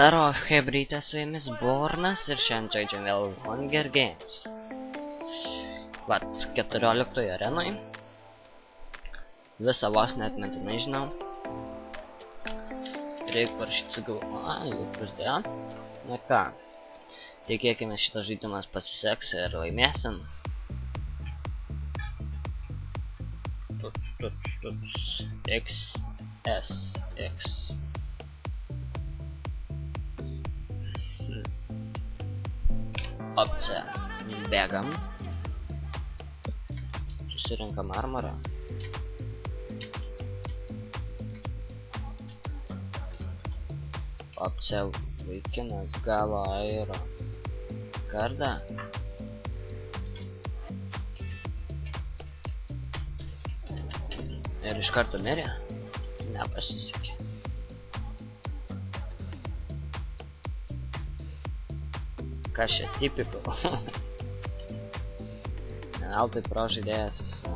Darov hebrytė, su jumis Bornas ir šiandien žaidžiam vėl Hunger Games. Vat, 14 arenoj. Visą vos neatmintinai žinau. Reikia parašyti sigau. Jau prasidėjo. Na ką. Tikėkime šitas žaidimas pasiseks ir laimėsim. X. Opcija. Bėgam. Susirinkam armorą. Opcija. Vaikinas gavo airo kardą. Ir iš karto mirė. Nepasisekė. Kas čia tipikų? Neveltui pro žaidėjas visą.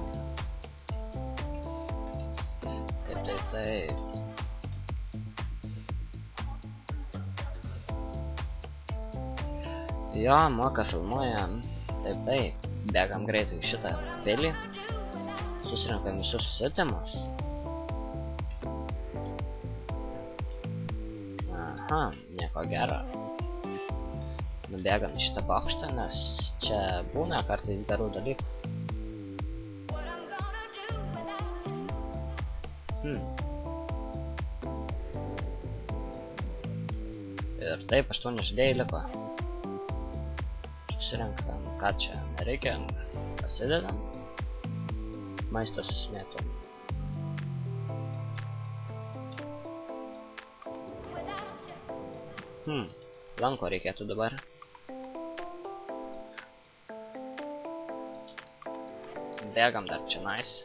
Taip. Jo, moka filmuoja. Taip. Bėgam greitai šitą pilį. Susirinkam visus susitimus. Aha, nieko gero. Nubėgam į šitą bokštą, nes čia būna kartais gerų dalykų. Ir taip, 8 žaidėjai liko. Susirinkam, ką čia nereikia, pasidedam. Maistą susimėtom. Lanko reikėtų dabar. Bėgam dar čia nice.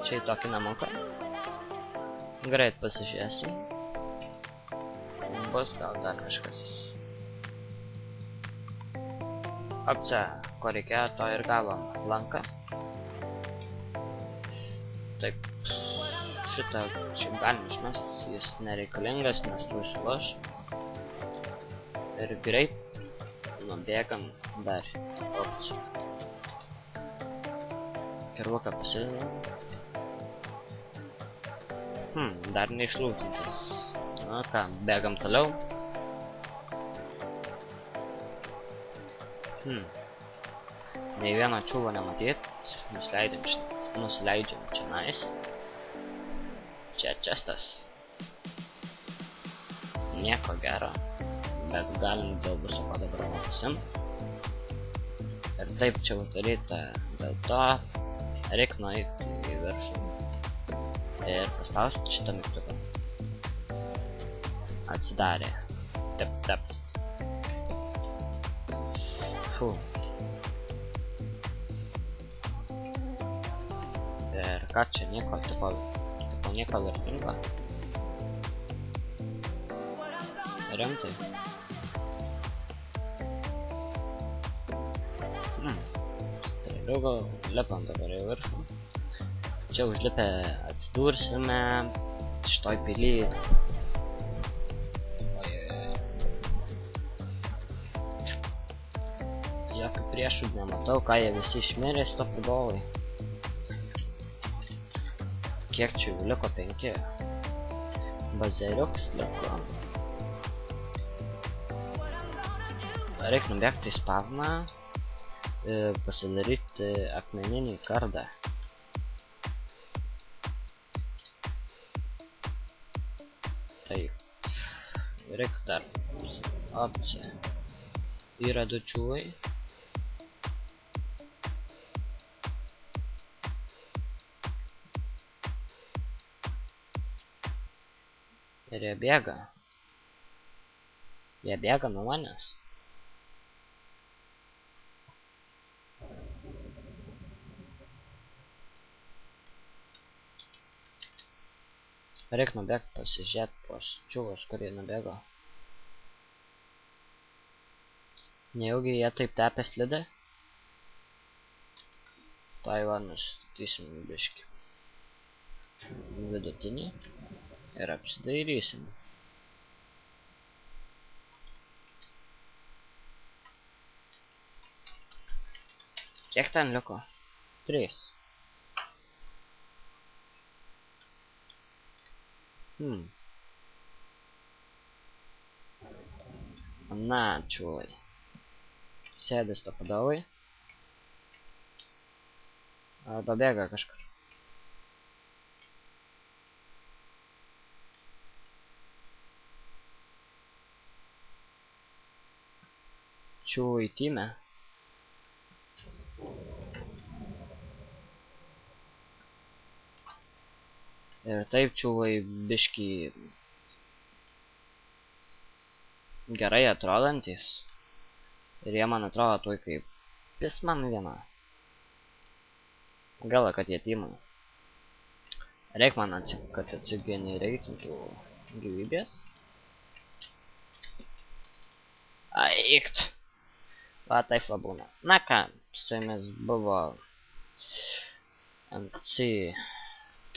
Čia į tokį namuką. Greit pasižiūrėsim. Bus gal dar kažkas. Opcija, ko reikėjo, to ir gavom. Lanką. Taip, šitą čia galim išmesti, jis nereikalingas, nes tu išloš. Ir greit nubėgam dar opciją. Kirvuką pasidedam. Dar neišlūtintas. Na ką, bėgam toliau. Nei vieno čiūvo nematyt. Nusileidžiam čia nice. Čia čestas. Nieko gero. Bet galim dėl viso ko dabar matysim. Ir taip čia uždaryta. Dėl to reik nueiti į viršų. Ir paspausti šitą mygtuką. Atsidarė. Tep. Ir ką čia nieko, tipo nieko vertingo. Rimtai. Strėliau gal lipam dabar į viršų. Čia užlipę atsidursime šitoj pily. Jokių priešų nematau, ką jie visi išmirė stopi golai. Kiek čia jau liko? 5. Bazeriuks liko. Reik nubėgti į spavną. Pasidaryti akmeninį kardą. Taip. Reik dar opciją. Yra 2 čiūvai. Ir jie bėga. Jie bėga nuo manęs. Reik nubėgti pasižiūrėti tuos čiūvus, kurie nubėgo. Nejaugi jie taip tepė slidę? Tai va, nustatysim biškį. Vidutinį. Ir apsidairysim. Kiek ten liko? 3. Na, čulai. Sėdės to padavai. Arba bėga kažkur. Čulai tyme. Ir taip čulai biškį gerai atrodantis. Ir jie man atrodo tuoj kaip pisman viena. Gaila, kad jie tymai. Reik man kad atsigenereitintų gyvybės. Aikt. Va, taip va būna. Na ką, su jumis buvo MC.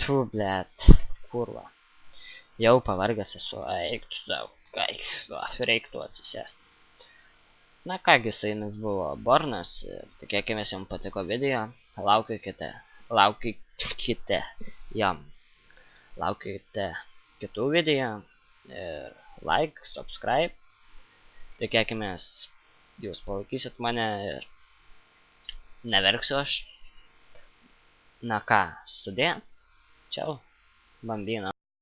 Tu, blėt, kurva. Jau pavargęs esu, aikt, reiktų atsisėsti. Na kągi, su jumis buvo Bornas. Tikėkimės jums patiko video. Laukite kitų video. Ir like, subscribe. Tikėkimės jūs palaikysit mane ir neverksiu aš. Na ką, sudie. Čiau, bambino.